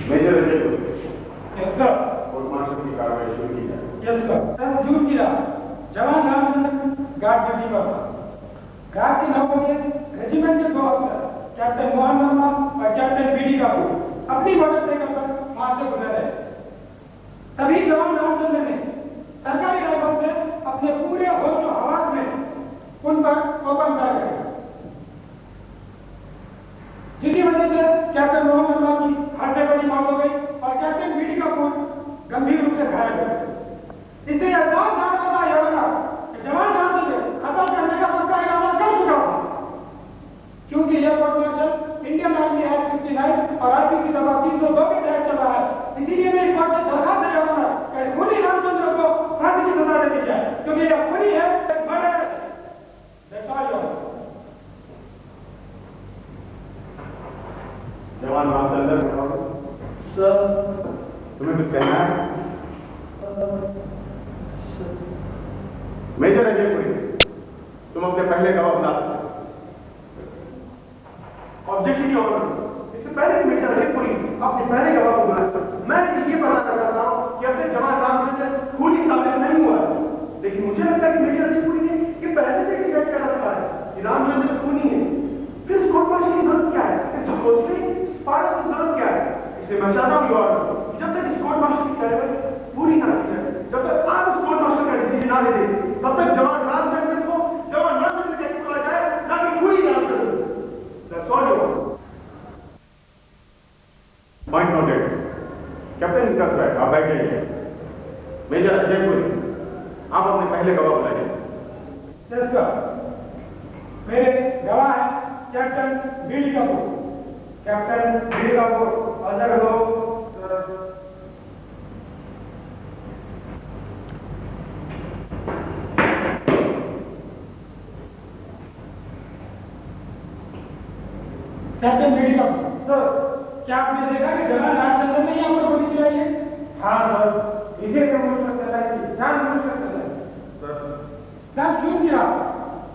Major Ajay yes sir. Court martial की कार्रवाई शुरू की जाए। Yes sir. सर जून की रात जवान रामचंद्र गार्ड ड्यूटी पर था। रात के 9 बजे रेजिमेंट के 2 अफसर कैप्टन मोहन वर्मा और कैप्टन बीडी कपूर अपनी मोटरसाइकिल पर वहां से गुजर रहे। तभी जवान रामचंद्र ने सरकारी राइफल से अपने पूरे होश और हवास में उन पर ओपन फायर किया, जिसकी वजह से कैप्टन मोहन वर्मा की हड्डी बड़ी मौत हो गई और कैप्टन बीडी कपूर गंभीर रूप से घायल हो गए। इससे यह साफ साफ पता यह होगा कि जवान रामचंद्र खत्म करने का पक्का इरादा कर चुका था, क्योंकि यह court martial Indian Army Act 69 और आईपीसी धारा 302 के तहत चल रहा है। इसीलिए मैं इस बात से दरखास्त दे रहा हूं कि खूनी रामचंद्र को फांसी की सजा देनी चाहिए, क्योंकि यह खूनी है, मर्डर है। जवान रामचंद्र सर, तुम्हें कुछ कहना है? मेजर अजय पुरी, तुम अपने पहले गवाह बता सकते। ऑब्जेक्शन की ऑर्डर। इससे पहले कि मेजर अजय पुरी अपने पहले गवाह को बुलाए, मैं ये बताना चाहता हूं कि अपने जवान रामचंद्र खूनी साबित नहीं हुआ है, लेकिन मुझे लगता है कि मेजर अजय पुरी ने ये पहले से डिसाइड कर रखा है कि रामचंद्र खूनी है। फिर इस कोर्ट मार्शल की जरूरत क्या है? पार्ट की जरूरत क्या है? इसलिए मैं चाहता हूं जब तक इस कोर्ट मार्शल की कार्रवाई पूरी ना की जाए, जब तक आप इस कोर्ट मार्शल का डिसीजन ना ले दे, तब तक जवान रामचंद्र को जवान रामचंद्र कैसे बोला जाए, ना कि पूरी Ramchandra. That's all your point noted. Captain inspector आप बैठ जाइए। मेजर अजय पुरी, आप अपने पहले गवाह बुलाइए। Yes sir. मेरे गवाह हैं captain BD Kapoor. Captain BD Kapoor Ajay हो। कैप्टन बीडी कपूर सर, क्या आपने देखा कि जवान रामचंद्र ने यहाँ पर गोली चलाई है? हाँ सर, इसे जानबूझकर चलाई थी, जानबूझकर चलाई। सर क्यों किया?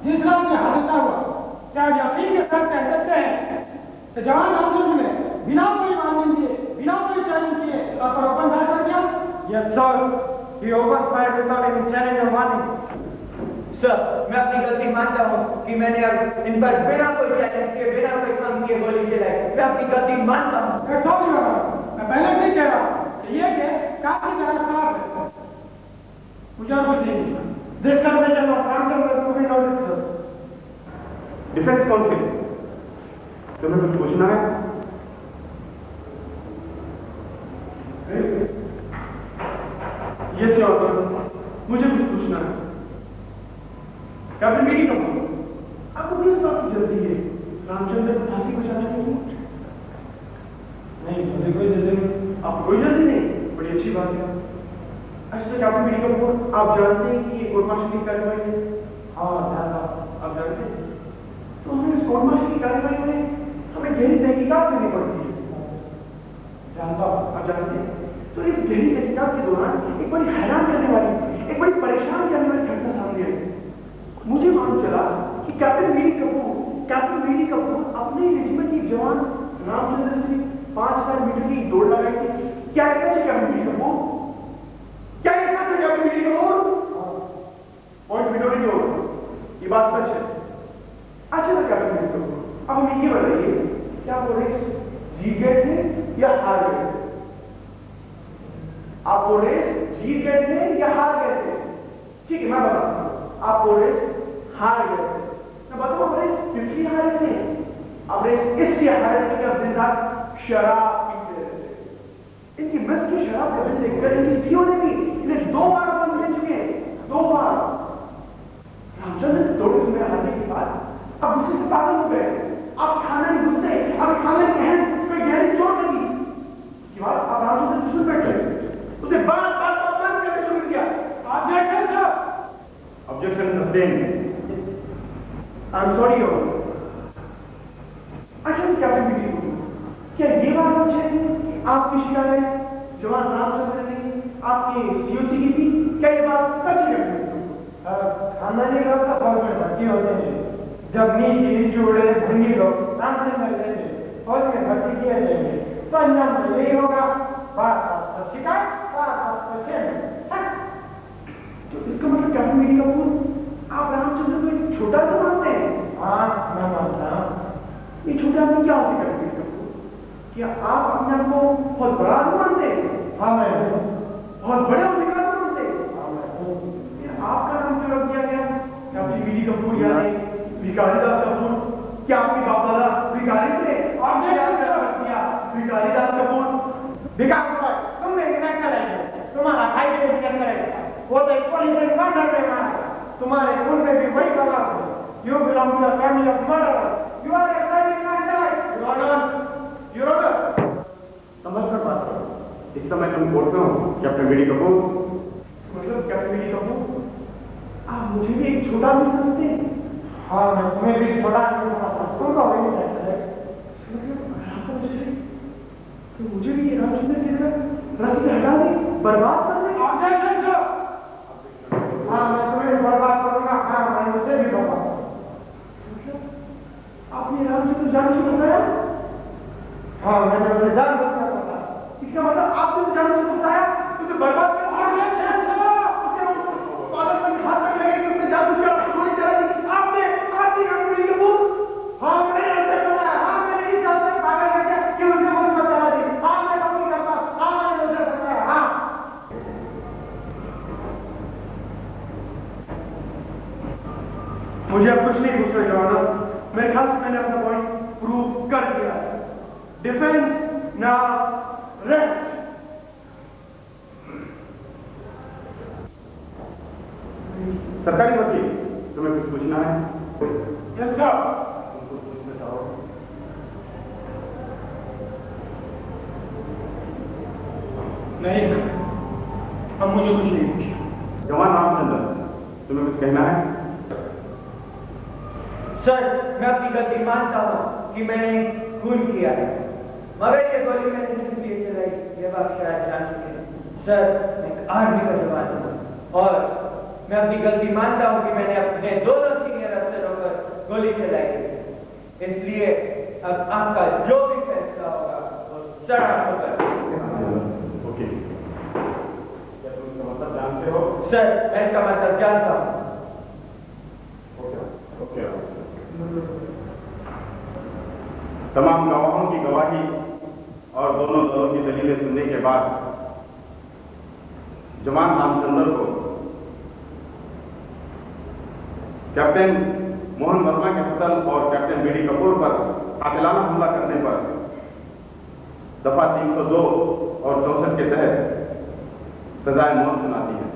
जिस रात में हादसा हुआ, क्या यकीन के साथ कह सकते हैं कि जवान रामचंद्र ने बिना कोई वार्निंग दिए, बिना कोई चैलेंज किए आप पर ओपन फायर कर दिया? Yes sir, he open fire without any challenge और वार्निंग। सर, मैं अपनी गलती मानता हूँ कि मैंने अब इन पर बिना कोई चैलेंज किए, बिना कोई काम किए गोली चलाई। मैं अपनी गलती मानता हूँ। मैं पहले नहीं कह रहा कि ये केस काफी ज्यादा खराब है, मुझे कुछ नहीं देखकर मैं चलो रामचंद्र को भी नोटिस। डिफेंस काउंसिल, तुम्हें कुछ पूछना है? यस योर ऑनर, मुझे कुछ पूछना है। कैप्टन बीडी कपूर, आपको किस बात की जल्दी है? रामचंद्र को फांसी को चलाने की? नहीं, मुझे कोई जल्दी नहीं। आपको कोई जल्दी नहीं? बड़ी अच्छी बात है। अच्छा कैप्टन बीडी कपूर, आप जानते हैं कि ये कोर्ट मार्शल की कार्रवाई है? हाँ जानता। आप जानते हैं? तो हमें इस कोर्ट मार्शल की कार्रवाई में हमें गहरी तहकीकात करनी पड़ती है। जानता। आप जानते हैं? तो इस गहरी तहकीकात के दौरान एक बड़ी हैरान करने वाली, एक बड़ी परेशान करने वाली घटना सामने आई। मुझे मालूम चला कि कैप्टन बीडी कपूर अपने रेजिमेंट के जवान रामचंद्र से 5,000 मीटर की दौड़ लगाई थी। क्या कहते हैं कैप्टन बीडी कपूर? क्या कहते हैं captain BD Kapoor? Point minority हो, ये बात सच है। अच्छा था कैप्टन बीडी कपूर, अब हमें ये बताइए, क्या वो रेस जीत गए थे या हार गए थे? आप वो रेस जीत गए थे या हार गए थे? ठीक है, मैं बताता हूं। आप वो रेस हार गए थे। मैं बताऊं रेस किसलिए हारे थे? अब रेस इसलिए हारे थे कि अब दिन रात शराब पीते रहते। इनकी मृत की शराब का बिल देखकर इनकी सीओ ने भी इन्हें 2 बार अपन मिल चुके हैं, 2 बार। रामचंद्र से दौड़े हुए हारने के बाद अब गुस्से से पागल हो गए। अब खाने में घुसते, अब खाने की गहरी चोट लगी। उसके बाद अब रामचंद्र दुश्मन बैठ गए, उसे बार बार अपमान करने शुरू किया। Objection sustain. I am sorry your. अच्छा कैप्टन बीडी कपूर, क्या ये बात सच है कि आपकी शिकायत जवान रामचंद्र ने आपके सीओसी की थी? क्या ये बात सच है? खानदानी लोग तो फौज में भर्ती होते हैं। जब नीच जोड़े भंगी लोग रामचंद्र लेंगे फौज में भर्ती किए जाएंगे। संयम में यही होगा, बात बात पर शिकायत, बात बात पर चैन। तो इसका मतलब कैप्टन मीडी कपूर, आप रामचंद्र को एक छोटा सा मानते हैं? हाँ, मैं मानता हूँ। ये छोटा आदमी क्या होते कैप्टन मीडी कपूर? क्या आप अपने आप को बहुत बड़ा आदमी मानते हैं? हाँ, मैं हूँ। बहुत बड़े अधिकार मानते हैं? हाँ, मैं हूँ। आपका नाम क्यों रख दिया गया कैप्टन मीडी कपूर, यानी भिखारी दास कपूर? क्या आपके बाप दादा भिखारी थे? आपने क्या रख दिया भिखारी दास कपूर? विकास भाई, तुम मेरी नक करेंगे, तुम्हारा भाई भी मेरी नक करेगा। वो तो एक पुलिस कमांडर में मारा, तुम्हारे खून में भी वही गला है। You belong to the family of murderers. You are a driving man, Your Honor. Your Honor. समझ कर बात करो। इस समय तुम कोर्ट में हो कैप्टन मीडी कपूर। मतलब कैप्टन मीडी कपूर, आप मुझे भी एक छोटा आदमी समझते हैं? हाँ, मैं तुम्हें भी छोटा नहीं समझता, तुमको वही कहते हैं। तो मुझे भी रामचंद्र की तरह रस्ते हटा दें, बर्बाद कर दें? Objection sir. हाँ, मैं तुम्हें बर्बाद करूंगा। हाँ, मैं मुझे भी बर्बाद करूंगा। आपने रामचंद्र जान से बताया? हाँ, मैंने उन्हें जान बूझकर बताया। इसका मतलब आपने जान से बताया तो बर्बाद कर ऑब्जेक्शन सर। पागल में हाथ में लगे कि उसने जादू किया, गोली चलाई। आपने कैप्टन मीडी कपूर? हाँ, मैंने ऐसे बताया। हाँ, मैंने इस बात से पागल कर दिया कि उनसे गोली मत चला दी। हाँ, मैं कबूल करता हूँ। हाँ, मैंने उसे बताया। हाँ। मुझे अब कुछ नहीं पूछना जवाना, मेरे ख्याल से मैंने अपना पॉइंट प्रूव कर दिया है। डिफेंस ना रेस्ट। सरकारी वकील, तुम्हें कुछ पूछना है? Yes sir. तुमको पूछना चाहो? नहीं सर, अब मुझे कुछ नहीं पूछना। जवान रामचंद्र, तुम्हें कुछ कहना है? सर, मैं अपनी गलती मानता हूँ कि मैंने खून किया है, मगर ये गोली मैंने इसलिए चलाई, ये बात शायद जान चुके हैं। सर, एक आर्मी का जवान हूँ और मैं अपनी गलती मानता हूँ कि मैंने अपने दोनों सीनियर अफसरों पर गोली चलाई है। इसलिए अब आपका जो भी फैसला होगा वो सड़ा होगा। ओके, क्या तुम इसका मतलब जानते हो? सर, मैं इसका मतलब जानता हूँ। ओके, तमाम गवाहों की गवाही और दोनों दलों की दलीलें सुनने के बाद जवान रामचंद्र को कैप्टन मोहन वर्मा के कत्ल और कैप्टन मीडी कपूर पर कातिलाना हमला करने पर दफा 302 और 64 के तहत सजाए मौत सुनाती है।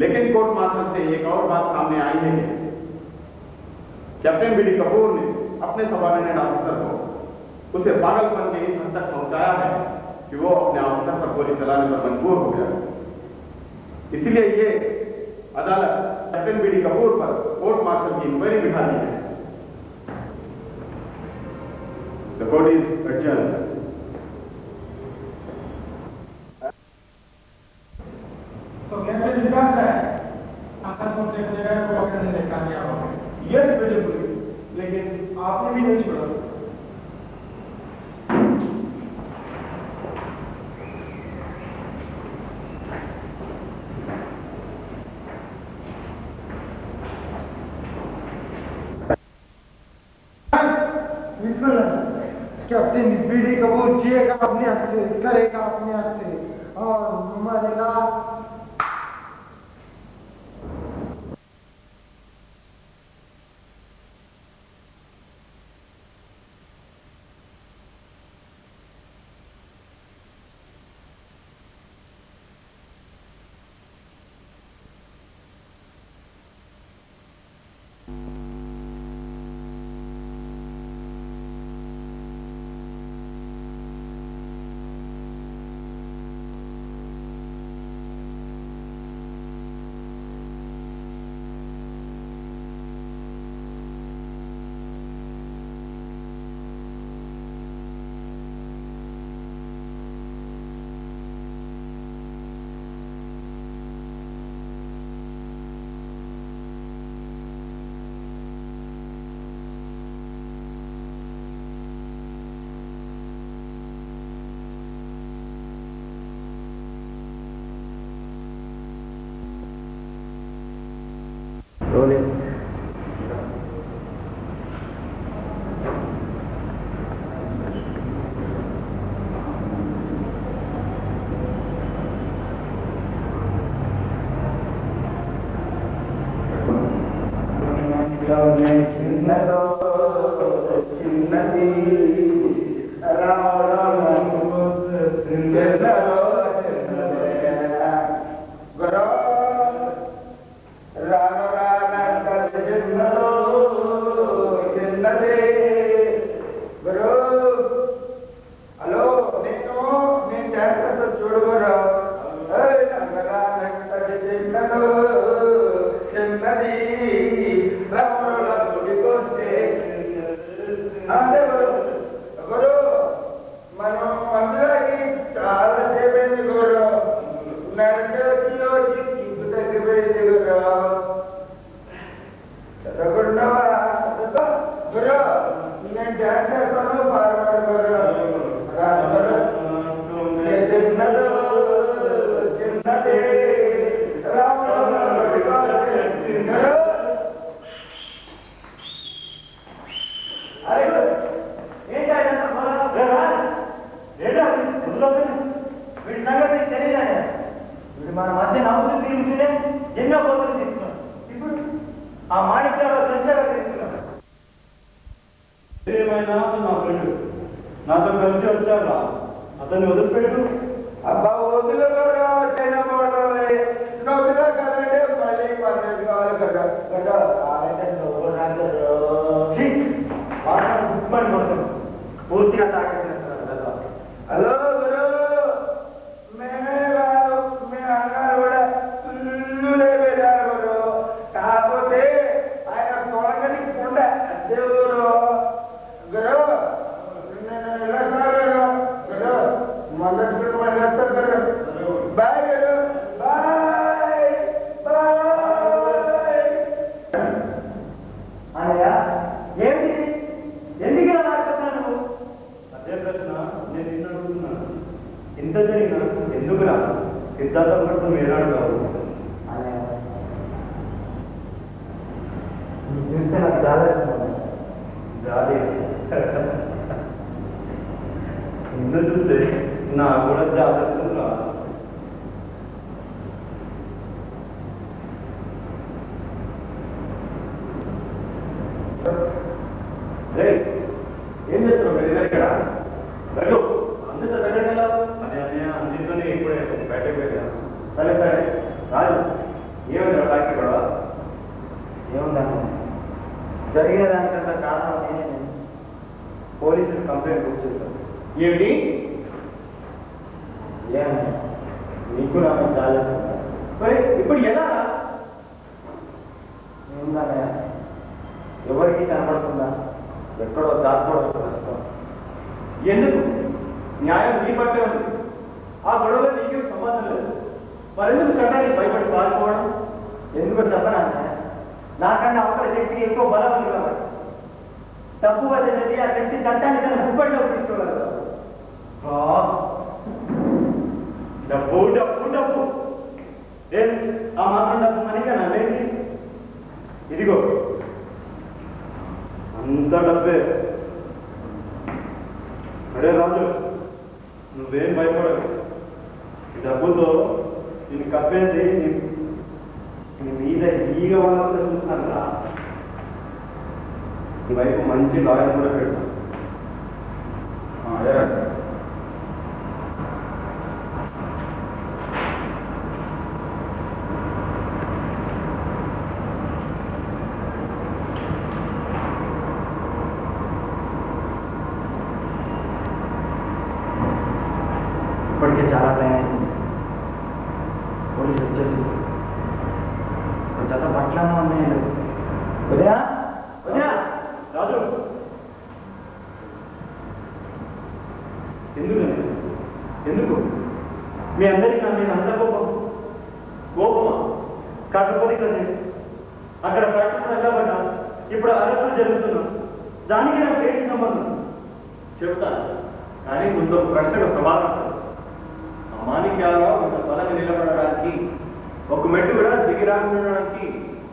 लेकिन कोर्ट मार्शल से एक और बात सामने आई है कि कैप्टन मीडी कपूर ने अपने सबॉर्डिनेट ऑफिसर को उसे पागलपन के इस हद तक पहुंचाया है कि वो अपने ऑफिसर पर गोली चलाने पर मजबूर हो गया। इसलिए ये अदालत कैप्टन मीडी कपूर पर कोर्ट मार्शल की इंक्वायरी बिठाती है। The court is adjourned. तो कैप्टन विकास है, आकाशवाणी से जगह को पकड़ने में कामयाब हो गए। यस बिल्कुल, लेकिन आपने भी नहीं छोड़ा। बिल्कुल, कैप्टन मीडी कपूर जिएगा अपने हाथ से, करेगा अपने हाथ से और मरेगा।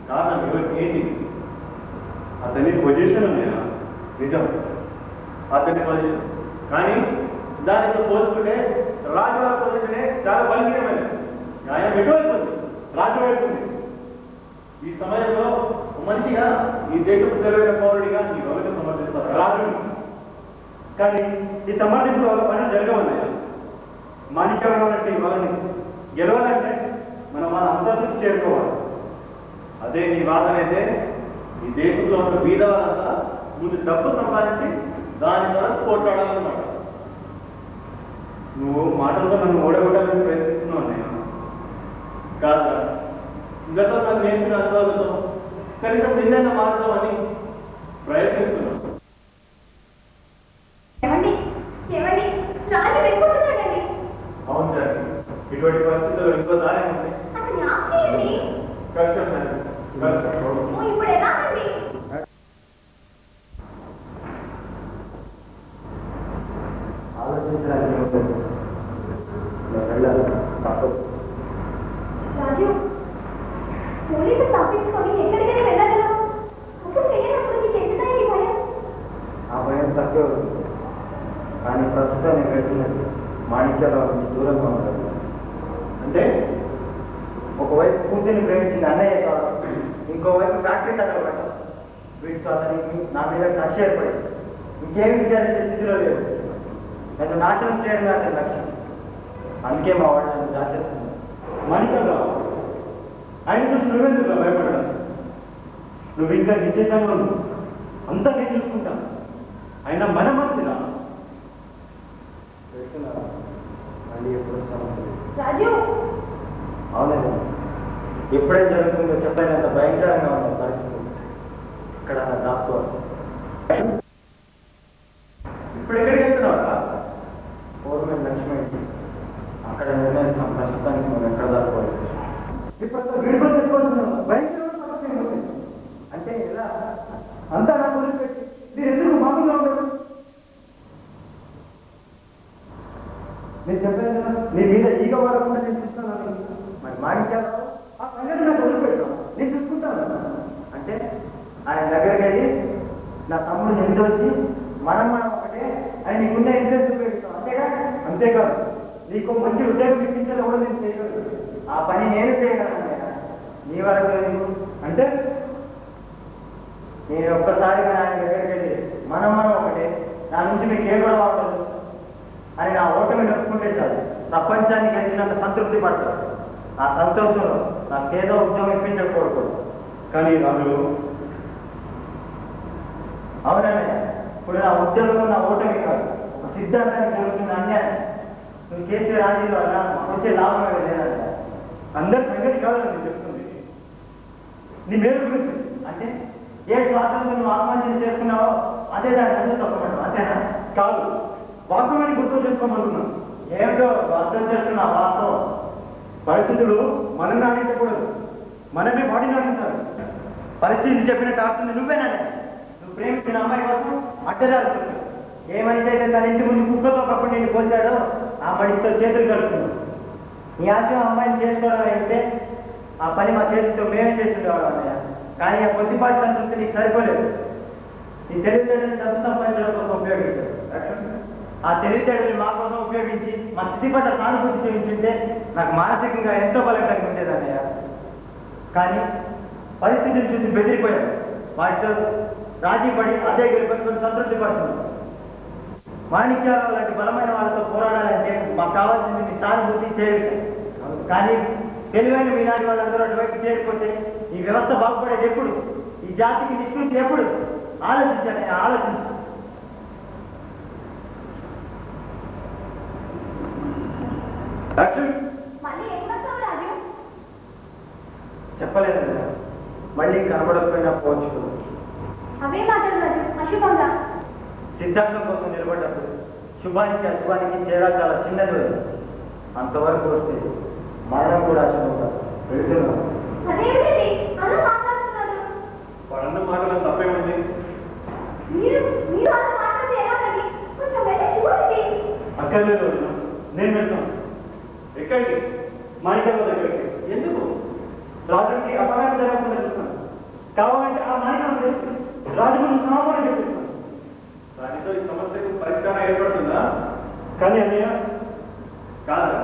కారణం ఏంటి? అతని పొజిషన్ ఉన్నాయా? నిజం, అతని పొజిషన్. కానీ దానితో పోల్చుకుంటే రాజువారి పొజిషనే చాలా బలహీనమైనది. న్యాయం ఎటువైపు ఉంది? రాజు వైపు ఉంది. ఈ సమయంలో మంచిగా ఈ దేశపు తెలివైన పౌరుడిగా నీ గౌరవ సమర్థిస్తారు రాజు. కానీ ఈ సమర్థింపు వల్ల పని జరగవన్నాయా? మాణిక్యవరం వాళ్ళని గెలవాలంటే మనం మన అంతస్తుకు చేరుకోవాలి. అదే నీ వాదన అయితే ఈ దేశంలో ఉన్న బీద వాళ్ళంతా ముందు డబ్బు సంపాదించి దాని ద్వారా పోట్లాడాలన్నమాట. నువ్వు మాటలతో నన్ను ఓడగొట్టాలని ప్రయత్నిస్తున్నావు అన్నయ్య. కాదా, గతం నన్ను నేర్పిన అనుభవాలతో కనీసం నిన్న మారుతామని ప్రయత్నిస్తున్నావు. అవును సార్, ఇటువంటి పరిస్థితుల్లో ఇంకో దారి ఉంది. కష్టం సార్, ఆలోచించడానికి ఉంటుంది. వెళ్ళాలి తప్పదు. రాజు, పోలీసు తప్పించుకొని ఎక్కడికైనా వెళ్ళగలవు. అసలు వెళ్ళినప్పుడు నీకు ఎందుకు ఈ భయం? ఆ భయం తక్కువ ఉంది. కానీ ప్రస్తుతం నేను వెళ్తున్నది మాణిక్యరావు నుంచి దూరంగా ఉంటాను. అంటే ఒకవైపు కూతురిని ప్రేమించింది అన్నయ్య కాదు, ఇంకోవైపు ఫ్యాక్టరీ తగలబడ్డా. వీటితో అతనికి నా మీద కక్ష ఏర్పడింది. ఇంకేమి విచారించే స్థితిలో లేదు. నన్ను నాశనం చేయడం అతని లక్ష్యం. అందుకే మా వాడు నన్ను దాచేస్తున్నాను. మాణిక్యరావు, ఆయన చూసి నువ్వెందుకు భయపడ్డాను? నువ్వు ఇంకా నిశ్చేతంగా నువ్వు అంతా నేను చూసుకుంటాను. అయినా మన మంచిదా? మళ్ళీ ఎప్పుడు రాజు, అవునండి, ఎప్పుడేం జరుగుతుందో చెప్పలేనంత భయంకరంగా ఉన్న పరిస్థితి ఇక్కడ దాచుకోవాలి. ఇప్పుడు ఎక్కడికి వెళ్తున్నావా? గవర్నమెంట్ లక్ష్మి అక్కడ నిర్ణయిస్తాం. ప్రస్తుతానికి మనం ఎక్కడ దాచుకోవాలి. ఇప్పుడు విడుదల చేసుకోవాల్సిన భయంకరమైన సమస్య ఏమిటి? అంటే ఇలా అంతా నా గురించి పెట్టి మీరు ఎందుకు మామూలుగా ఉండదు? నేను చెప్పాను కదా, నీ మీద ఈగ వాడకుండా నేను చూస్తున్నాను. మరి మాణిక్యాలు ఆ సంగతి నాకు వదిలిపెట్టాను, నేను చూసుకుంటాను. అంటే ఆయన దగ్గరికి వెళ్ళి నా తమ్ముడు ఎందుకు వచ్చి మనం ఒకటే ఆయన నీకున్న ఇంట్రెస్ట్ పెడతాం. అంతేగా? అంతేకాదు, నీకు మంచి ఉద్యోగం ఇప్పించేది కూడా నేను చేయగలను. ఆ పని నేను చేయగలను. నీ వరకు అంటే నేను ఒక్కసారిగా ఆయన దగ్గరికి వెళ్ళి మనం ఒకటే, నా నుంచి మీకు ఏ కూడా వాడదు అని నా ఓటమి నొప్పుకుంటే చాలు, ప్రపంచాన్ని గెలిచినంత సంతృప్తి పడతాడు. ఆ సంతోషంలో నాకేదో ఉద్యోగం ఇప్పించకూడదు. కానీ రాజు, అవునన్నయ్య, ఇప్పుడు నా ఉద్యోగం నా ఓటమి కాదు, ఒక సిద్ధాంతానికి జరుగుతున్న అన్యాయం. నువ్వు చేసే రాజీలో అలా వచ్చే లాభం లేదంట. అందరి సంగతి కాదని నేను చెప్తుంది. నీ మేలు గురించి అంటే ఏ స్వాతంత్రం నువ్వు ఆత్మహత్య చేసుకున్నావో అదే దాన్ని అందరూ తప్పమంటావు. అంతేనా? కాదు, వాస్తవాన్ని గుర్తు చేసుకోమంటున్నాను. ఏమిటో అర్థం చేస్తున్నా వాస్తవం. పరిస్థితులు మనం నాటించకూడదు, మనమే బాడీ నాటించాలి. పరిస్థితి చెప్పిన డాక్టర్ని నువ్వేనా? నువ్వు ప్రేమించిన అమ్మాయి కోసం అడ్డదారు చెప్పు. ఏమైతే తన ఇంటి ముందు కుక్కతో ఒకప్పుడు నేను పోల్చాడో ఆ మడితో చేతులు కలుపుతున్నావు. నీ ఆశయం అమ్మాయిని చేసుకోవడం అయితే ఆ పని మా చేతితో మేమే చేస్తుండేవాడు అన్నయ్య. కానీ ఆ కొద్దిపాటి సంతృప్తి నీకు సరిపోలేదు. నీ తెలివితేటని డబ్బు సంపాదించడం కోసం ఉపయోగించాడు. ఆ తెలివితేటని మా కోసం ఉపయోగించి మా స్థితి పట్ల సానుభూతి చూపించుంటే నాకు మానసికంగా ఎంతో బలంగా ఉండేది అన్నయ్య. కానీ పరిస్థితిని చూసి బెదిరిపోయాడు. వాటితో రాజీ పడి అదే గెలుపుకొని సంతృప్తి పడుతున్నాం. మాణిక్యాలు లాంటి బలమైన వాళ్ళతో పోరాడాలంటే మాకు కావాల్సింది మీ సానుభూతి చేయాలి. కానీ తెలివైన మీలాంటి వాళ్ళందరూ అటువైపు చేరిపోతే ఈ వ్యవస్థ బాగుపడేది ఎప్పుడు? ఈ జాతికి నిష్కృతి ఎప్పుడు? ఆలోచించండి, ఆలోచించు. చెప్పలేదు, మళ్ళీ కనబడకపోయినా పోవచ్చు. అవే మాటలు రాజు, అశుభంగా. సిద్ధాంతం కోసం నిలబడ్డప్పుడు శుభానికి అశుభానికి తేడా చాలా చిన్నది. అంతవరకు వస్తే మరణం కూడా అశుభంగా వెళుతున్నాం. వాళ్ళన్న మాటలో తప్పేముంది? అక్కర్లేదు, నేను వెళ్తాను. ఎక్కడికి? మాణిక్యాల దగ్గరికి. ఎందుకు? రాజుకి అపరాధం జరగకుండా చూస్తాను. కావాలంటే ఆ నాయకుడు రాజుగురు సమాధానం చెప్పిస్తాను. దానితో ఈ సమస్యకు పరిష్కారం ఏర్పడుతుందా? కానీ అన్నయ్య కాదా?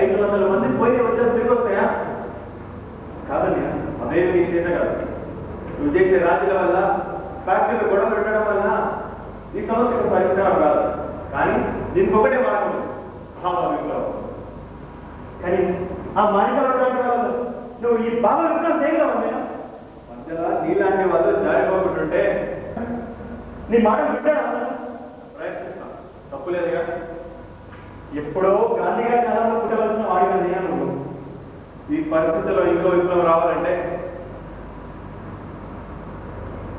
500 మంది పోయి వచ్చేసి తిరిగి వస్తాయా? కాదన్నయ్య, అదేమి నీ చేత కాదు. నువ్వు చేసే రాజుల వల్ల, ఫ్యాక్టరీలు గొడవ పెట్టడం వల్ల ఈ సమస్యకు పరిష్కారం కాదు. కానీ దీనికి ఒకటే మార్గం, భావ విప్లవం. కానీ ఆ మానికరావు వాళ్ళు నువ్వు ఈ భావ విప్లవం చేయగలవు అన్నయ్య. మధ్యలో నీలాంటి వాళ్ళు జారిపోకుంటుంటే నీ మాట వింటాడా? ప్రయత్నిస్తాం, తప్పులేదుగా. ఎప్పుడో గాంధీ గారి కాలంలో పుట్టవలసిన వాడి అన్నయ్య నువ్వు. ఈ పరిస్థితుల్లో ఇంకో విప్లవం రావాలంటే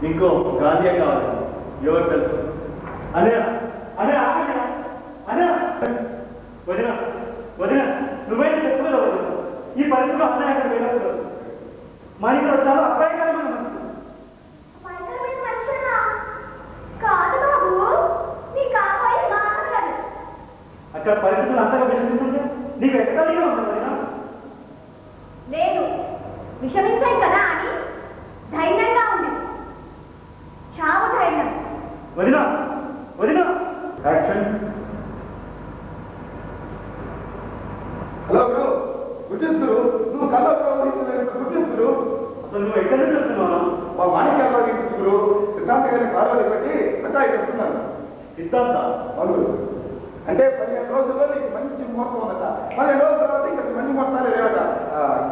ఇంకో గాంధీ కావాలి. ఎవరు తెలుసు? అన్నయ్య అన్నయ్య ఆగయ్య అన్నయ్య వదిన వదిన నువ్వైనా చెప్పుకోలేవు. ఈ పరిస్థితిలో అన్నయ్య అక్కడ వెళ్ళకూడదు. మానికరావు చాలా అపాయకరమైన మనిషి. భయంకరమైన మనిషేనా? కాదు బాబు, నీ కాబోయే మామగారు. అక్కడ పరిస్థితులు అంతగా విషమిస్తుంటే నీకు ఎక్కడిగా ఉంటుంది వదిన? లేదు, విషమించాయి కదా అని ధైర్యంగా ఉంది. చావు ధైర్యం. వదిన వదిన యాక్షన్. Hello bro, గుర్తిస్తురు. నువ్వు కళ్ళ గుర్తిస్తురు. అసలు నువ్వు ఎక్కడి నుంచి వస్తున్నావు? మా మాణిక్యాల్లో గుర్తిస్తురు. సిద్ధాంత గారిని కారులో పెట్టి మిఠాయి చెప్తున్నాను. సిద్ధాంత అవును, అంటే 15 రోజుల్లో నీకు మంచి ముహూర్తం ఉందట. 15 రోజుల తర్వాత ఇంకా మంచి ముహూర్తాలు లేవట.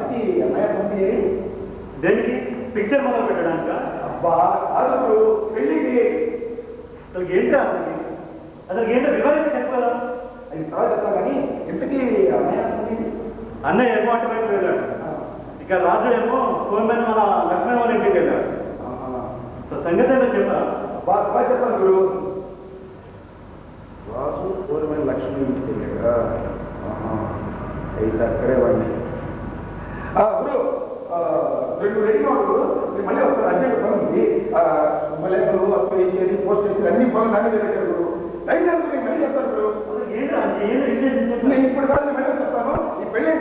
ఇది అన్నయ్య పంపి దేనికి? పిక్చర్ మొదలు పెట్టడానిక? అబ్బా కాదు, పెళ్ళికి. అసలు ఏంటో అసలు ఏంటో వివరించి చెప్పగలరా? అది తర్వాత చెప్తా కానీ ఇంతకీ అన్నయ్య పంపి అన్నయ్య ఏమో అటువైపు వెళ్ళాడు. ఇక రాజు ఏమో ఫోన్ మీద మన లక్ష్మణ్ వాళ్ళ ఇంటికి వెళ్ళాడు. సంగతి ఏంటో చెప్పా? బాగా చెప్పాను గురు. వాసు పూర్వమైన లక్ష్మి ఇంటికి వెళ్ళాడు. అయితే అక్కడే వాడిని గురు రెండు రెడీగా ఉండదు. మళ్ళీ వస్తారు, అర్జెంట్ పని ఉంది. మళ్ళీ అప్లై చేసేది, పోస్ట్ చేసేది అన్ని పనులు నాని దగ్గర గురు. అయితే మళ్ళీ చెప్తాను గురు. ఏంటి నేను ఇప్పుడు కాదు మళ్ళీ చెప్తాను. ఈ పెళ్ళి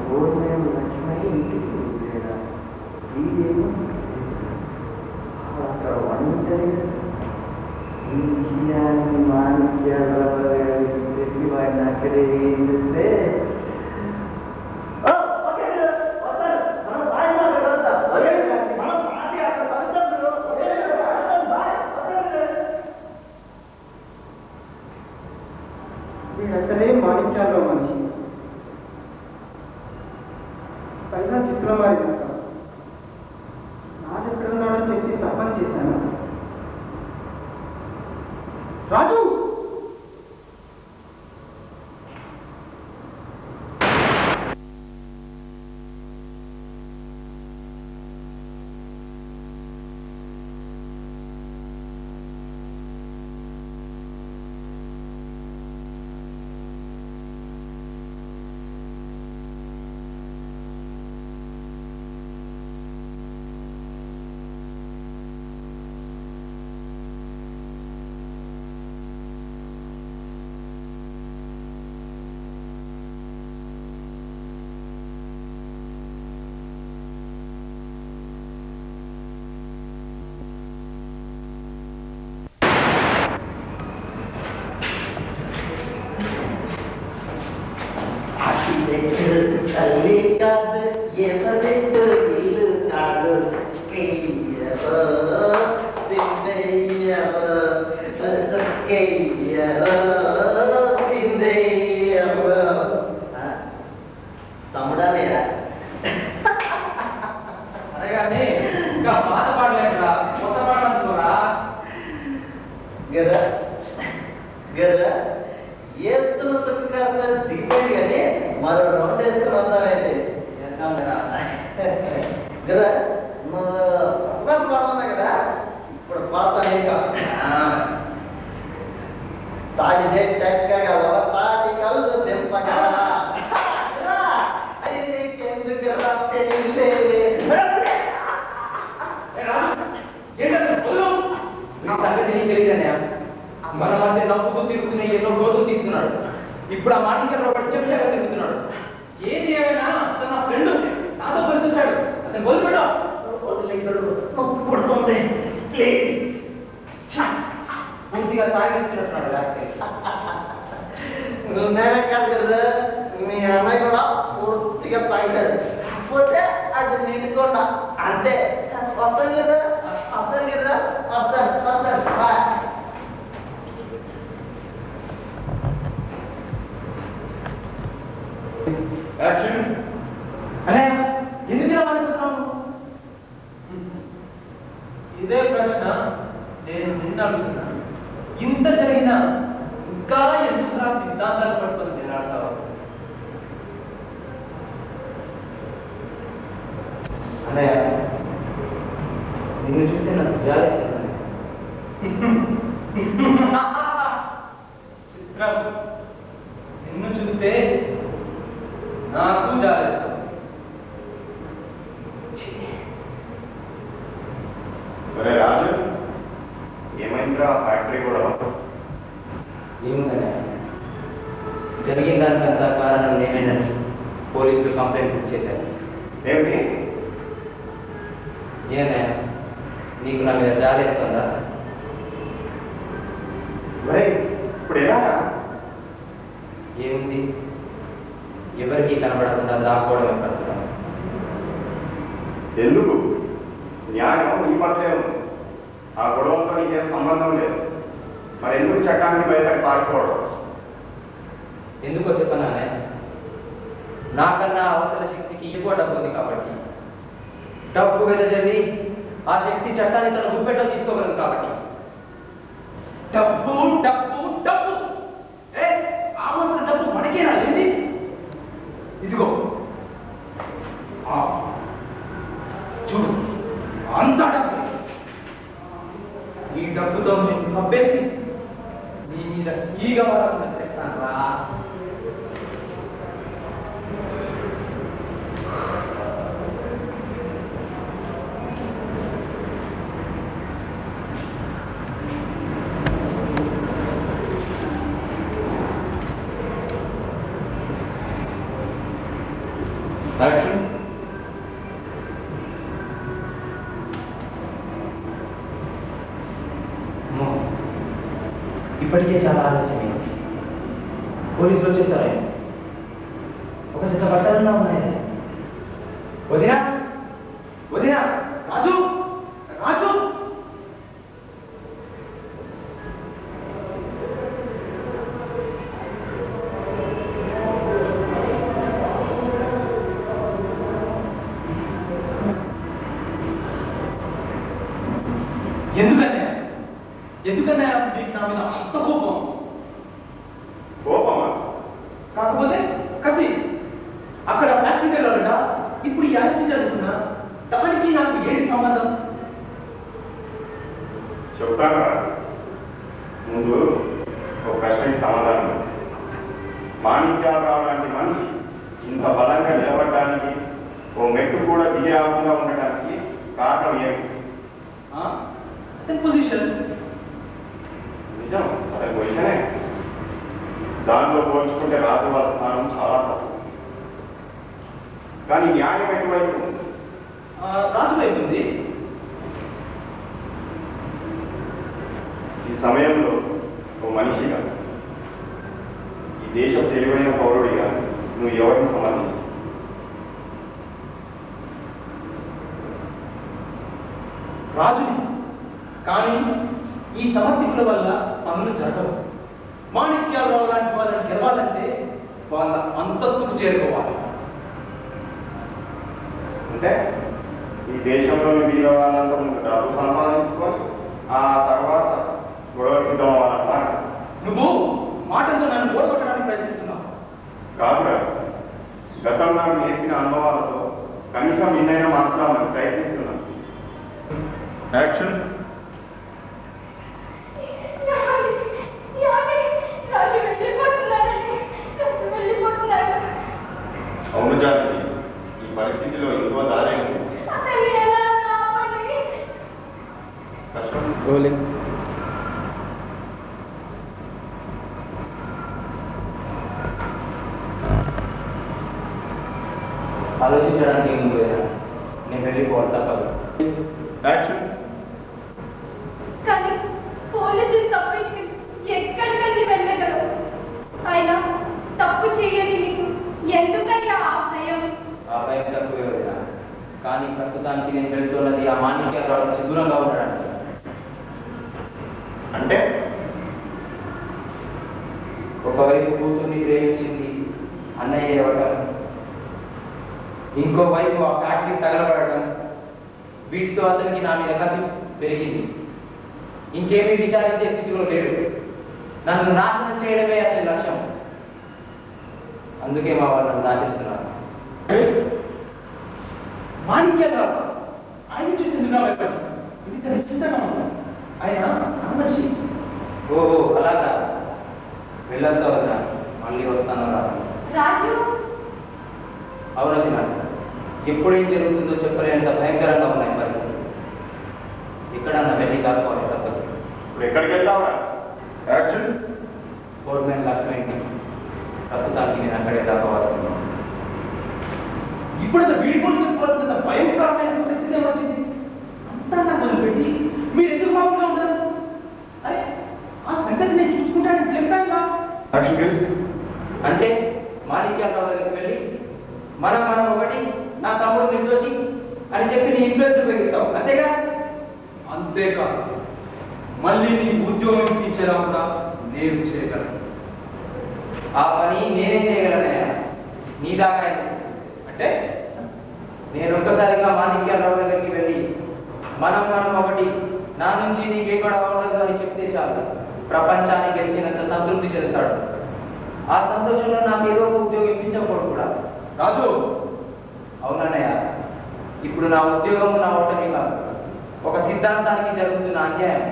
పూర్ణం లక్ష్మీ ఇంటికి ఉండేదా వీడేమో అక్కడ ఒంటరి ఈ విషయాన్ని మాణిక్యాల తెలిసి వాడిని అక్కడే చూస్తే వీడక్కడే మాణిక్యాల్లో మనిషి పైన చిత్రం వారి రాజు ఎక్కడున్నాడో చెప్పి తప్పని చేశాను. రాజు తల్లి కాదు ఎవరెట్టు ఇల్లు కాదు తమ్ముడాలేరా అనగానే ఇంకా పాత పాడలేదురా కొత్త పాడరా గదా గదా ఏస్తున్న సుఖ కాస్త దిగిపోయింది కానీ మరో రౌండ్ వేసుకుని వస్తామైతే కదా నువ్వు పాడుతున్నా కదా ఇప్పుడు పాడతాను తాగితే చక్కగా తాటి కళ్ళు తెంపగా నీకెందుకు సంగతి నీకు తెలియదనే మన మధ్య నవ్వుతూ తిరుగుతున్న ఎన్నో రోజులు తీసుకున్నాడు. ఇప్పుడు ఆ మాటలో పడి చెప్చాగా తిరుగుతున్నాడు. ఏది ఏమైనా అతను నా ఫ్రెండ్ నాతో కలిసి వచ్చాడు. అతను వదిలిపెట్టావు పుడుతుంది పూర్తిగా తాగిస్తున్నట్టున్నాడు. నేనే కాదు కదా మీ అన్నయ్య కూడా పూర్తిగా తాగాడు. కాకపోతే అది నిండుకుండా అంతే వస్తాను కదా వస్తాను బాయ్. అనే ఎందుకు అనుకుంటున్నాను? ఇదే ప్రశ్న నేను నిన్న అడుగుతున్నాను. ఇంత జరిగినా ఇంకా ఎందుకు నా సిద్ధాంతాలు పట్టుకొని తినాడతావు? అన్నయ్య నిన్ను చూస్తే నాకు జాలి చిత్రం. నిన్ను చూస్తే నాకు జాలి. అరే రాజు ఏమైందిరా ఫ్యాక్టరీ కూడా ఏముందనే జరిగిన దానికంతా కారణం నేనేనని పోలీసులు కంప్లైంట్ బుక్ చేశారు. ఏమిటి ఏమయ్యా నీకు నా మీద జాలేస్తుందా? మరి ఇప్పుడు ఎలా? ఏముంది, ఎవరికి కనబడకుండా దాక్కోవడమే ప్రస్తుతం. ఎందుకు? న్యాయం నీ పట్లే ఉంది. ఆ గొడవలతో నీకేం సంబంధం లేదు. మరి ఎందుకు చట్టానికి బయటకు పారిపోవడం? ఎందుకో చెప్పనానే, నాకన్నా అవతల శక్తికి ఎక్కువ డబ్బు ఉంది కాబట్టి. డబ్బు వెదజల్లి ఆ శక్తి చట్టాన్ని తన గుప్పెట్లో తీసుకోగలదు కాబట్టి. డబ్బు డబ్బు డబ్బు ఆ మాత్రం డబ్బు మనకే రాలేదు. ఇదిగో చూడు, అంత డబ్బు. ఈ డబ్బుతో నేను అబ్బేసి నీ మీద ఈగ వరాలను చెప్తాను రా. ఇప్పటికే చాలా ఆలస్యమైంది. పోలీసులు వచ్చేస్తారా? ఒక చిన్న బట్టలన్నా ఉన్నాయి. వదినా వదినా, రాజు రాజు, ఎందుకన్నా మీకు నా మీద అంత కోపం? కోపమా? కాకపోతే కసి. అక్కడ యాక్సిడెంట్, ఇప్పుడు ఈ యాక్సిడెంట్ జరుగుతున్నా దానికి నాకు ఏంటి సంబంధం? చెప్తాను. ముందు ఒక ప్రశ్నకి సమాధానం. మాణిక్యాలరావు లాంటి మనిషి ఇంత బలంగా నిలబడడానికి, ఓ మెట్టు కూడా దిగి రాకుండా ఉండడానికి కారణం ఏమి? పొజిషన్. నిజం, అతని పొజిషనే. దాంట్లో పోల్చుకుంటే రాజు వాళ్ళ స్థానం చాలా తక్కువ. కానీ న్యాయం ఎటువైపు ఉంది? రాజు వైపు ఉంది. ఈ సమయంలో ఓ మనిషిగా, ఈ దేశం తెలివైన పౌరుడిగా నువ్వు ఎవరిని సమర్థించు? రాజుని. కానీ ఈ సమర్థికుల వల్ల పనులు జరగవు. మాణిక్యాలరావు లాంటి వాళ్ళని గెలవాలంటే వాళ్ళ అంతస్తుకు చేరుకోవాలి. అంటే ఈ దేశంలోని వీళ్ళ వాళ్ళంతా ముందు డబ్బు సంపాదించుకొని ఆ తర్వాత గొడవ సిద్ధం అవ్వాలన్నమాట. నువ్వు మాటలతో నన్ను ఓడగొట్టడానికి ప్రయత్నిస్తున్నావు. కాదురా, గతంలో నేర్పిన అనుభవాలతో కనీసం నిన్నైనా మార్చాలని ప్రయత్నిస్తున్నాను. యాక్షన్. అవును జాతి, ఈ పరిస్థితిలో ఇంకో దారే ఉంది. కష్టం. ఆలోచించడానికి ఏం లేదా? నేను వెళ్ళిపోవాలి తప్పదు. యాక్షన్. కానీ పోలీసులు తప్పించుకుని ఎక్కడికైనా వెళ్ళగలవు. అయినా తప్పు చేయని నీకు ఎందుకయ్యా ఆ భయం? ఆ భయం తక్కువే వదినా. కానీ ప్రస్తుతానికి నేను వెళ్తున్నది ఆ మాణిక్యాలరావు నుంచి దూరంగా ఉండడానికి. అంటే ఒకవైపు కూతుర్ని ప్రేమించింది అన్నయ్య ఇవ్వటం, ఇంకోవైపు ఆ ఫ్యాక్టరీ తగలబడటం, వీటితో అతనికి నా మీద కసి పెరిగింది. ఇంకేమీ విచారించే స్థితిలో లేడు. నన్ను నాశనం చేయడమే అతని లక్ష్యం. అందుకే మా వాళ్ళని దాచేస్తున్నారు. మాణిక్యాలరావు ఆయన చూసింది ఆయన మనిషి. ఓహో అలాగా, వెళ్ళొస్తావు కదా, మళ్ళీ వస్తాను రా. రాజు, అవునది నాకు ఎప్పుడేం జరుగుతుందో చెప్పలేనంత భయంకరంగా ఉన్నాయి పరిస్థితులు. ఎక్కడన్నా వెళ్ళి కాకపోవాలి తప్పదు. ఇప్పుడు ఎక్కడికి వెళ్తావురా? యాక్షన్. గవర్నమెంట్ లక్ష్యం ప్రస్తుతానికి నేను అక్కడే దాకోవాల్సింది. ఇప్పుడు వీడిపోలు చెప్పుకోవాల్సిన భయంకరమైన పరిస్థితి ఏమొచ్చింది? అంతా నాకు మొదలుపెట్టి మీరు ఎందుకు మామూలుగా ఉండరు? అరే ఆ సంగతి నేను చూసుకుంటానని చెప్పాను. Action please. అంటే మాణిక్యాలరావు దగ్గరికి వెళ్ళి మనం ఒకటి, నా తమ్ముడు నిర్దోషి అని చెప్పి నీ ఇన్ఫ్లుయెన్స్ ఉపయోగిస్తావు, అంతేగా? అంతేకాదు, మళ్ళీ నీ ఉద్యోగం ఇచ్చేలా కూడా నేను చేయగలను. ఆ పని నేనే చేయగలనయ్యా, నీ దాకా అంటే నేను ఒక్కసారిగా మాణిక్యాలరావు దగ్గరికి వెళ్ళి మనం ఒకటి, నా నుంచి నీకే కూడా ఉండదు అని చెప్తే చాలు, ప్రపంచాన్ని గెలిచినంత సంతృప్తి చెందుతాడు. ఆ సంతోషంలో నాకు ఏదో ఒక ఉద్యోగం ఇప్పించకూడదు కూడా. రాజు, అవునన్నయ్య, ఇప్పుడు నా ఉద్యోగం నా ఓటమి కాదు, ఒక సిద్ధాంతానికి జరుగుతున్న అన్యాయం.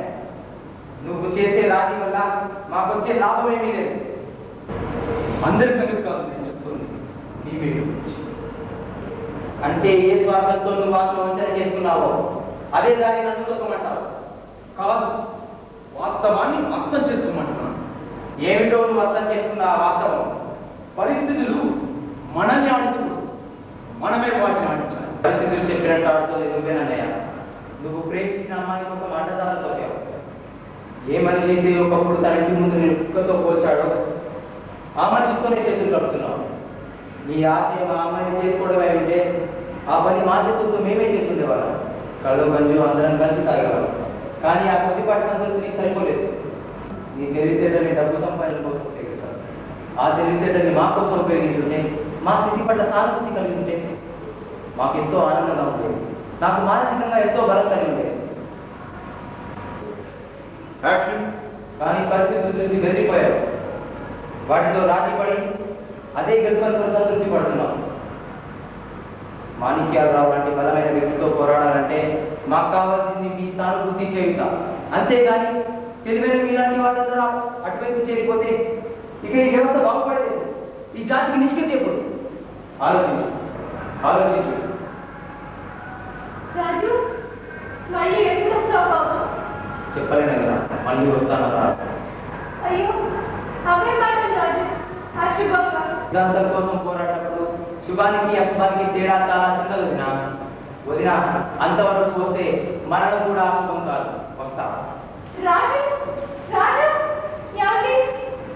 నువ్వు చేసే రాజీ వల్ల మాకొచ్చే లాభం ఏమీ లేదు. అందరి సంగతి కాదు నేను చెప్తుంది, నీ మీద అంటే ఏ స్వార్థంతో నువ్వు మాత్రం వంచన చేసుకున్నావో అదే దాన్ని నన్ను తొక్కమంటావు. కాదు, వాస్తవాన్ని అర్థం చేసుకోమంటున్నాను. ఏమిటో నువ్వు అర్థం చేసుకున్న ఆ వాస్తవం? పరిస్థితులు మనల్ని ఆడించకూడదు, మనమే వాటిని ఆడించాలి. పరిస్థితులు చెప్పినట్టు ఆడుతుంది నువ్వేనన్నయ్య. నువ్వు ప్రేమించిన అమ్మాయి కోసం అడ్డదారులు తొక్కావు. ఏ మనిషి అయితే ఒకప్పుడు తన ఇంటి ముందు నేను కుక్కతో పోల్చాడో ఆ మనిషితోనే చేతులు కలుపుతున్నావు. నీ ఆశయం ఆ అమ్మాయిని చేసుకోవడమే ఉంటే ఆ పని మా చేతులతో మేమే చేసి ఉండేవాళ్ళం. కళ్ళు గంజు అందరం కలిసి తాగేవాళ్ళం. కానీ ఆ కొద్దిపాటి సంతృప్తి నీకు సరిపోలేదు. నీ తెలివితేటల్ని డబ్బు సంపాదన కోసం ఉపయోగిస్తాను. ఆ తెలివితేటల్ని మా కోసం ఉపయోగించుంటే, మా స్థితి పట్ల సానుభూతి కలిగి ఉంటే మాకెంతో ఆనందంగా ఉండేది. నాకు మానసికంగా ఎంతో బలం కలిగి ఉండేది. కానీ పరిస్థితులు చూసి బెదిరిపోయారు. వాటితో రాజీపడి అదే గెలుపంతో సంతృప్తి పడుతున్నాం. మాణిక్యాలరావు లాంటి బలమైన వ్యక్తితో పోరాడాలంటే మాకు కావాల్సింది మీ సానుభూతి చేయుట. అంతేగాని తెలివైన మీలాంటి వాళ్ళందరూ అటువైపు చేరిపోతే ఇక ఈ వ్యవస్థ బాగుపడలేదు. ఈ జాతికి నిష్కృతి ఎప్పుడు? ఆలోచించు, ఆలోచించు. రాజు, మళ్ళీ ఎప్పుడు వస్తావు బాబు? చెప్పలేను కదా, మళ్ళీ వస్తానరా. అయ్యో, అవే మాటలు రాజు. అశుభంగా సిద్ధాంతం కోసం పోరాటప్పుడు శుభానికి అశుభానికి తేడా చాలా చిన్నది వదినా. వదినా, అంతవరకు వస్తే మరణం కూడా అశుభం కాదు. వస్తా. రాజు, రాజు, ఏమండి,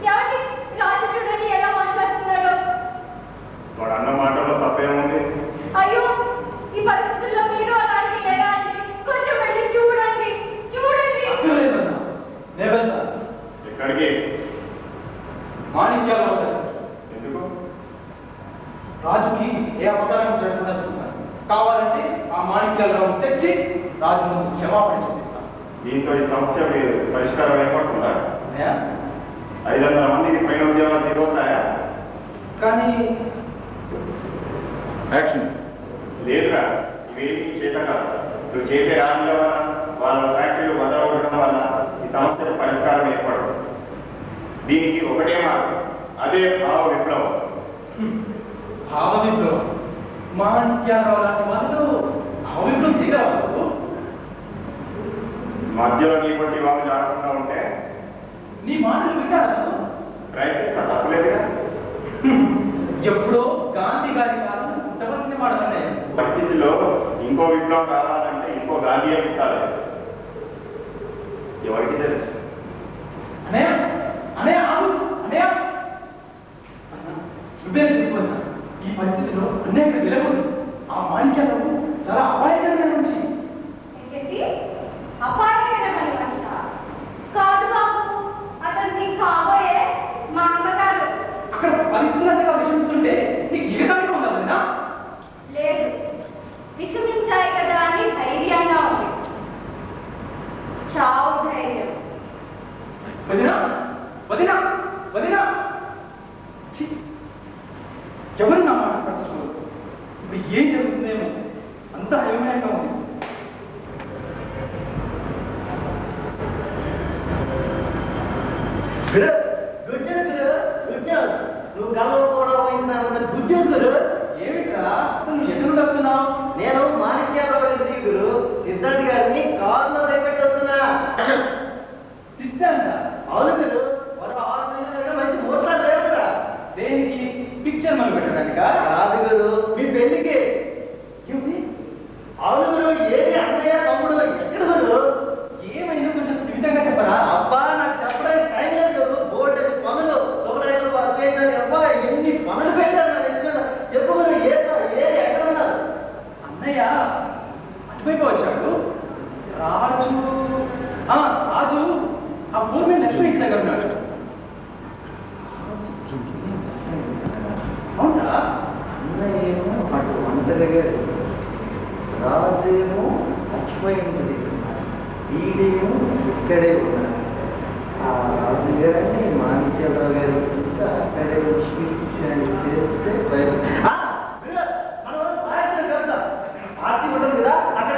ఏమండి, రాజు చూడండి ఎలా మాట్లాడుతున్నాడో. వాడు అన్న మాటలో తప్పేముంది? అయ్యో, ఈ పరిస్థితుల్లో మీరు అలాంటి ఎలా అండి? కొంచెం వెళ్ళి చూడండి, చూడండి. ఎక్కడికి? మాణిక్యాలరావు గారు, ఎందుకు? రాజుకి ఏ అవకాశం జరగకుండా చూస్తాను. కావాలంటే ఆ మాణిక్యాలరావు తెచ్చి రాజు ముందు క్షమాపణ చూపిస్తాను. దీంతో ఈ సమస్య పరిష్కారం ఏర్పడుతుందా? 500 మందికి పైన ఉద్యోగాలు దిగవుతాయా? కానీ యాక్షన్ లేదురా, ఇవేమీ చేత కాదు. నువ్వు చేసే రాజుల వల్ల, వాళ్ళ ఫ్యాక్టరీలు బదలవడం వల్ల ఈ సమస్యకు పరిష్కారం ఏర్పడదు. దీనికి ఒకటే మార్గం, అదే భావ విప్లవం. భావ విప్లవం? మాణిక్యాలరావు లాంటి వాళ్ళు భావ విప్లవం దిగవచ్చు. మధ్యలో నీ కొట్టి వాళ్ళు జాగ్రత్తగా ఉంటే నీ మాటలు వింటారు. ప్రయత్నిస్తా, తప్పలేదుగా. ఎప్పుడో గాంధీ గారి కాలం పుట్టవలసిన వాడనే పరిస్థితిలో ఇంకో విప్లవం కావాలంటే ఇంకో గాంధీ పుట్టాలి. ఎవరికి తెలుసు? అనే అనే ఆగు, అనే నువ్వే చెప్పుకున్నా. ఈ పరిస్థితిలో అనేక విలువలు ఆ మాణిక్యాలకు చాలా అపాయకరమైన మనిషి. ఏంటి? అపాయకరమైన మనిష? కాదు బాబు, అతన్ని కాబోయే మా అమ్మగారు. అక్కడ పరిస్థితులంతగా విషమిస్తుంటే నీకు జీవితానికి ఉండాలన్నా? లేదు, విషమించాయి కదా అని ధైర్యంగా ఉంది. చావు ధైర్యం. వదినా, వదినా, వదినా, ఎవరు నా మాట పట్టించుకోరు. ఇప్పుడు ఏం జరుగుతుందేమో అంతా అయోమయంగా ఉంది. నువ్వు కలవకపోవడం గుడ్ న్యూస్ గురు. ఏమిట్రా, నువ్వు ఎదురు వస్తున్నావు? నేను మాణిక్యాలరావు ఇంటి గురు సిద్ధార్థ్ గారిని కారులో రేపెట్టి వస్తున్నా. సిద్ధాంత? అవును గురు, మరో 6 నెలలుగా మంచి మోటార్ లేవు కదా. దేనికి? పిక్చర్ మనం పెట్టడానికా? కాదు గురు, మీ పెళ్లికి. ఏమిటి? అవును గురు, ఏది అన్నయ్య తమ్ముడు ఎక్కడ గురు? ఏమైందో కొంచెం విధంగా చెప్పరా? అబ్బా, నాకు చెప్పడానికి టైం లేదు గురు. బోర్డు పనులు, శుభ్రాలు, అత్యయితాలు, అబ్బా ఎన్ని పనులు పెట్టారు నా దగ్గర. చెప్పు గురు, ఏది ఎక్కడ ఉన్నారు? అన్నయ్య అటువైపు వచ్చాడు. రాజు రాజు ఆ పూర్వే లక్ష్మి ఇంటి దగ్గర ఉన్నాడు. అవునా? అన్నయ్యేమో అటు వంట దగ్గర, రాజేమో లక్ష్మీ ఇంటి దగ్గర, ఈడేమో ఇక్కడే ఉన్నారు. ఆ రాజు గారిని మాణిక్యాలరావు గారు అక్కడే వచ్చి చేస్తే పార్టీ ఉంటుంది కదా, అక్కడ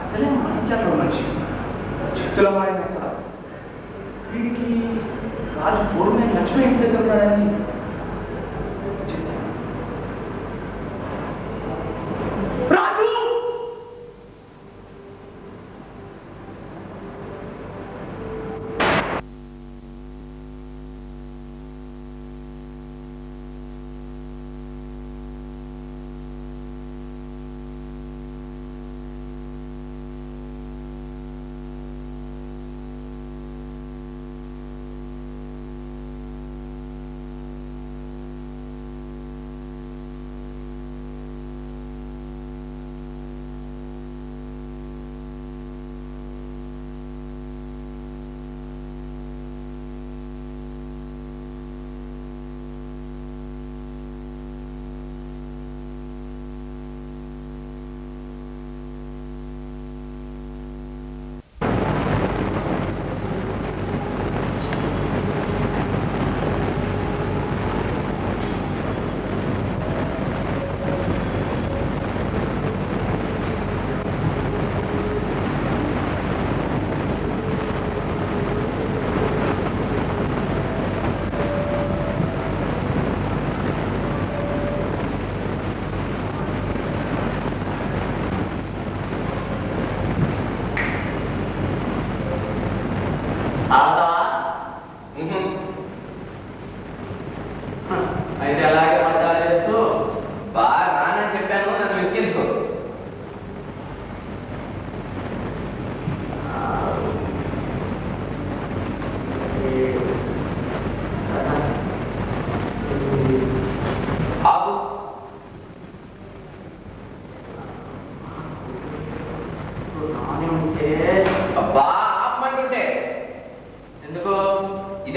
అసలే మాణిక్యాలరావు మనిషి చిత్తుల మారిన కదా. వీడికి రాజు పూర్వమే లక్ష్మి ఇంటి దగ్గర ఉన్నాడని రాజు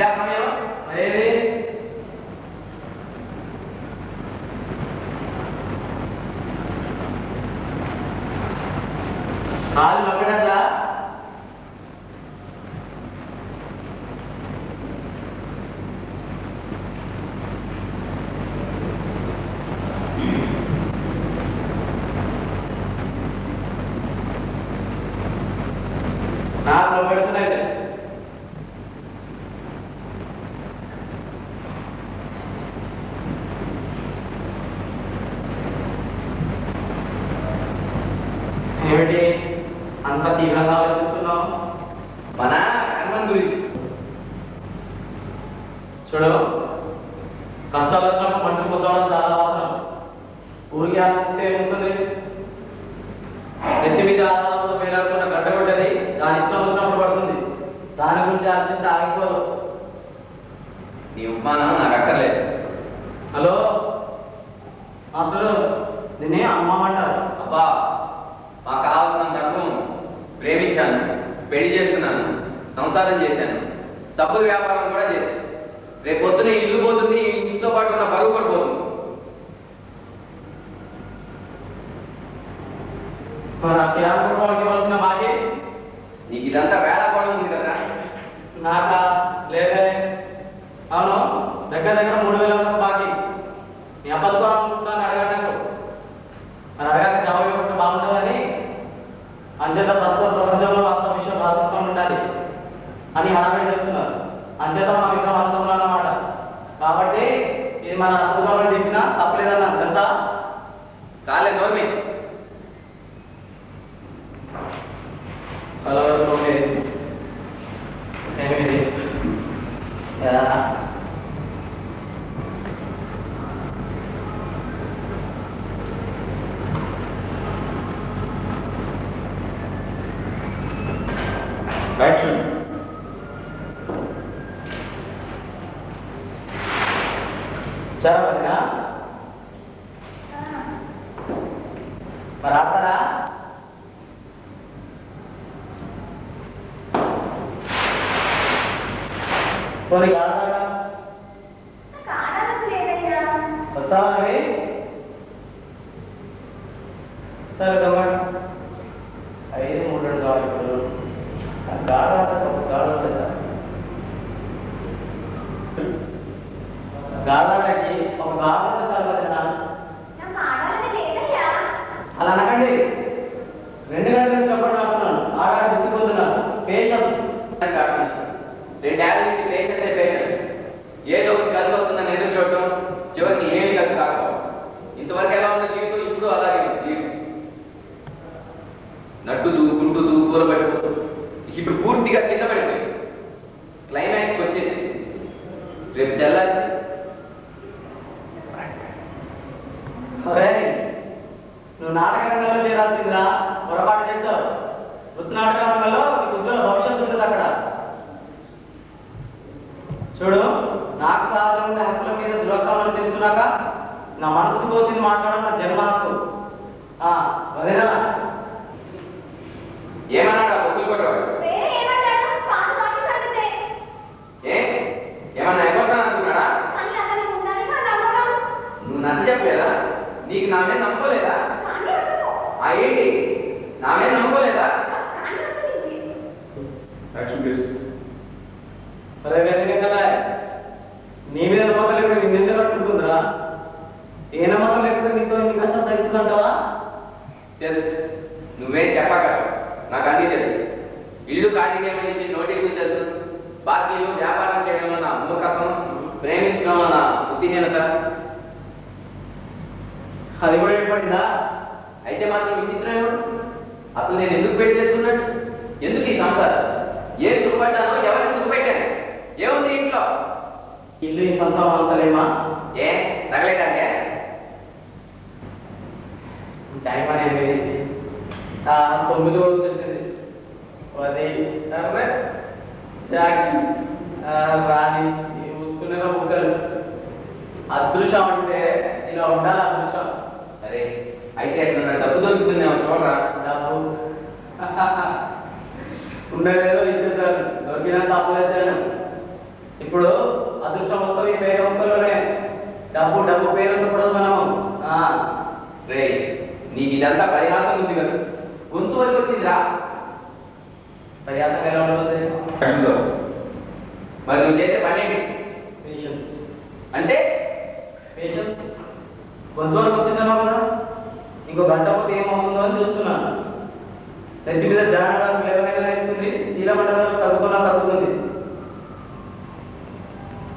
ఇదే సమయం అదేది కాలు నొక్కడట్లా నాకు నొక్కెడుతున్నాయి ఏమిటి అంత తీవ్రంగా ఆలోచిస్తున్నావు? మన కర్మం గురించి చూడు, కష్టాలు వచ్చినప్పుడు మనిషి పొందడం చాలా అవసరం. ఊరికి ఆలోచిస్తే ఏమొస్తుంది? నెత్తి మీద ఆధారంతో పేరకుండా గడ్డగొట్టది దాని ఇష్టం వచ్చినప్పుడు పడుతుంది. దాని గురించి ఆలోచిస్తే ఆగిపోదు. నీ ఉపమానం నాకు అక్కర్లేదు. హలో మాస్టరు, దీన్ని అమ్మమంటారు. అబ్బా, మాకు కావాల్సిన తత్వం ప్రేమించాను, పెళ్లి చేసుకున్నాను, సంసారం చేశాను, సబ్బుల వ్యాపారం కూడా చేశాను. రేపు పొద్దున ఇల్లు పోతుంది, ఇంట్లో పాటు ఉన్న పరువు కూడా పోతుంది. మరి ఆ కిరాణా ఇవ్వాల్సిన బాకీ నీకు ఇదంతా వేళకోవడం ఉంది కదా. నాకా లేదే. అవును, దగ్గర దగ్గర 3,000 వరకు బాకీ. నీ అబద్ధాన్ని అడగడానికి మరి అడగాక జవాబు ఇవ్వకుండా బాగుంటుందని అంచేత ప్రస్తుత ప్రపంచంలో వాస్తవ విషయం వాస్తవం ఉండాలి అని హడావిడి చేస్తున్నారు. అంచేత మన విగ్రహం వాస్తవంలో అన్నమాట. కాబట్టి ఇది మన అద్భుతంలో చెప్పినా తప్పలేదన్నా తెలుసా? చాలే నోర్మి. హలో ఏమిటి Action. చాలా వదినా మరి ఆడతారా? పోనీ ఆడతారా? వస్తావా అవి? సరే దొంగ 5, 3 కావాలి. ఇప్పుడు గాడ గాడాలకి ఒక గాడ చాలు వదినా. అలా అనకండి. 2 గంటల నుంచి చెప్పండి ఆడుతున్నాను. ఆడ విసిపోతున్నాను. పేషెంట్ 2 ఏళ్ళ నుంచి పేషెంటే పేషెంట్. ఏదో ఒకటి కలిసి వస్తుందని ఎదురు చూడటం, చివరికి ఏమి కలిసి కాకపోవడం. ఇంతవరకు ఎలా ఉన్న జీవితం ఇప్పుడు అలాగే ఉంది జీవితం. నట్టు దూకుంటూ దూకులు పడిపోతూ ఇప్పుడు పూర్తిగా కింద పడిపోయింది. క్లైమాక్స్కి వచ్చేది రేపు తెల్లారి. నువ్వు నాటక రంగంలో చేరాల్సిందిరా. పొరపాటు చేస్తావు. వృత్తి నాటక రంగంలో నీకు ఉజ్వల భవిష్యత్తు ఉంటుంది అక్కడ. చూడు, నాకు సాధారణంగా హక్కుల మీద దురకాలను చేస్తున్నాక నా మనసుకు వచ్చింది మాట్లాడడం నా జన్మ హక్కు. వదినా ఏమన్నాడు ఒత్తులు కొట్టవాడు? ఏమన్నా అయిపోతాను అనుకున్నాడా? నువ్వు నచ్చ చెప్పలేదా? నీకు నా మీద నమ్మలేదా? ఏంటి నా మీద నమ్మలేదా? Action, please. కదా నీ మీద నమ్మకం లేకుండా నీ మీద ఉంటుందిరా. ఏ నమ్మకం లేకుండా నీతో నీ కష్టం తగ్గుతుందంటావా? తెలుసు, నువ్వేం చెప్పగలవు, నాకు అన్నీ తెలుసు. ఇల్లు ఖాళీ చేయమని నోటీసులు తెలుసు. బాకీలు వ్యాపారం చేయడంలో నా మూర్ఖత్వం, ప్రేమించడంలో నా బుద్ధిహీనత. అది కూడా ఏర్పడిందా? అయితే మాత్రం విచిత్రం అసలు నేను ఎందుకు పెళ్లి చేసుకున్నాడు? ఎందుకు ఈ సంసారం? ఏం దుఃఖపడ్డానో, ఎవరిని దుఃఖపెట్టాను? ఏముంది ఇంట్లో? ఇల్లు ఈ సొంతం అంతలేమా? ఏ తగలేదంటే టైం అనేది 9 వచ్చేసింది. 10 జాకి రాణి చూసుకునే ముక్కలు. అదృష్టం అంటే ఇలా ఉండాలి. అదృష్టం. అరే అయితే ఎట్లా డబ్బు దొరుకుతుందేమో చూడరా. డబ్బు ఉండలేదో ఇచ్చేసారు. దొరికినా తప్పులేసాను. ఇప్పుడు అదృష్టం మొత్తం ఈ పేరు ఒక్కలోనే. డబ్బు డబ్బు పేరు పడదు మనం. రే నీకు ఇదంతా పరిహాసం ఉంది కదా, గొంతు వరకు వచ్చిందిరా. పరిహాసం ఎలా ఉంటుంది? మరి నువ్వు చేసే పని ఏంటి? పేషెన్స్. అంటే పేషెన్స్ గొంతు వరకు వచ్చిందన్నా కదా, ఇంకో గంట పోతే ఏమవుతుందో అని చూస్తున్నాను. నెత్తి మీద జానడానికి లేవనైనా వేస్తుంది, శీలమండలం తగ్గుతుంది.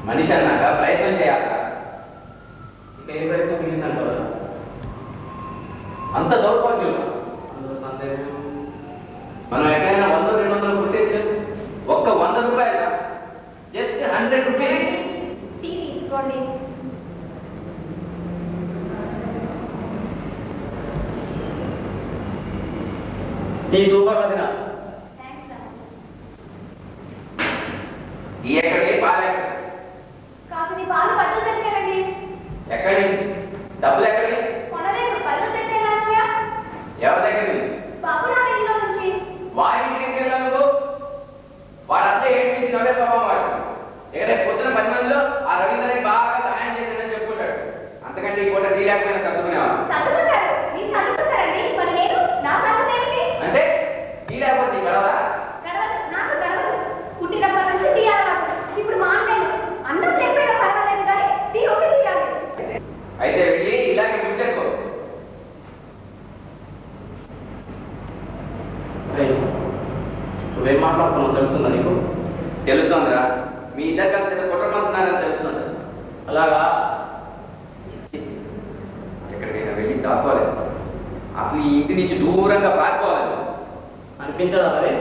మనిషి అన్నాక ప్రయత్నం చేయాలి. ఇక ఏ ప్రయత్నం మిగిలిందంట కదా, అంత దౌర్భాగ్యం. మనం ఎక్కడైనా 100-200 కొట్టేసి ఒక్క 100 రూపాయలు, జస్ట్ 100 రూపీస్ తీసుకోండి. నీ సూపర్ వదిన. ఈ ఎక్కడికి పాలు కాకపోతే పాలు పట్టులు తెచ్చారండి. ఎక్కడి డబ్బులు ఎక్కడి? కొనలేదు, పళ్ళు తెచ్చాను. ఎవరి దగ్గర? బాబు నా ఇంట్లో నుంచి. వారి ఇంటికి వెళ్ళాను. వాడంతా ఏంటి నవ్వే స్వభావం వాడు. ఏదైనా పొద్దున 10 మందిలో ఆ రవీంద్రని బాగా సహాయం చేశాడని చెప్పుకుంటాడు. అంతకంటే ఈ పూట టీ లేకపోయినా చదువుకునేవాడు. చదువుకుంటారు, మీరు చదువుకుంటారండి. మరి నేను నా చదువు ఏమిటి? అంటే టీ లేకపోతే గడవదా? గడవదు, నాకు గడవదు. పుట్టినప్పటి నుంచి టీ అలవాటు. ఇప్పుడు మాట్లాడు, అన్నం లేకపోయినా పర్వాలేదు కానీ టీ ఒకటి తీయాలి. అయితే వెళ్ళి ఇలాగే గుర్తెక్కో. నువ్వేం మాట్లాడుతున్నావు తెలుస్తుందా నీకు? తెలుస్తుందిరా. మీ ఇద్దరు కలిసి కుట్రపడుతున్నారని తెలుస్తుంది. అలాగా ఎక్కడికైనా వెళ్ళి దాక్కోలేదు. అసలు ఈ ఇంటి నుంచి దూరంగా పారిపోవాలి అనిపించదా? మరి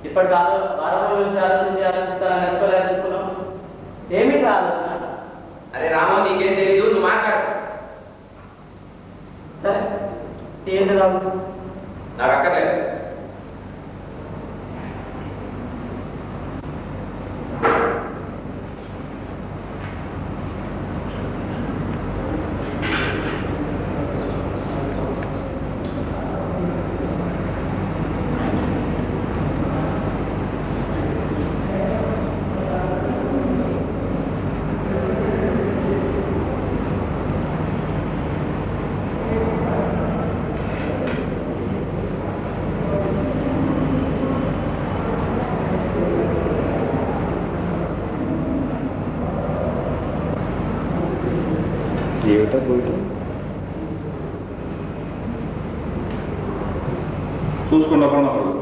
ఇప్పటి కాదు వారం రోజుల నుంచి ఆలోచిస్తానని నేర్చుకున్నాం. ఏమిటి ఆలోచన? అరే రామో, నీకేం తెలీదు, నువ్వు మాట్లాడు. సరే ఏంటి రాము? నాకు అక్కర్లేదు. చూసుకున్నప్పుడు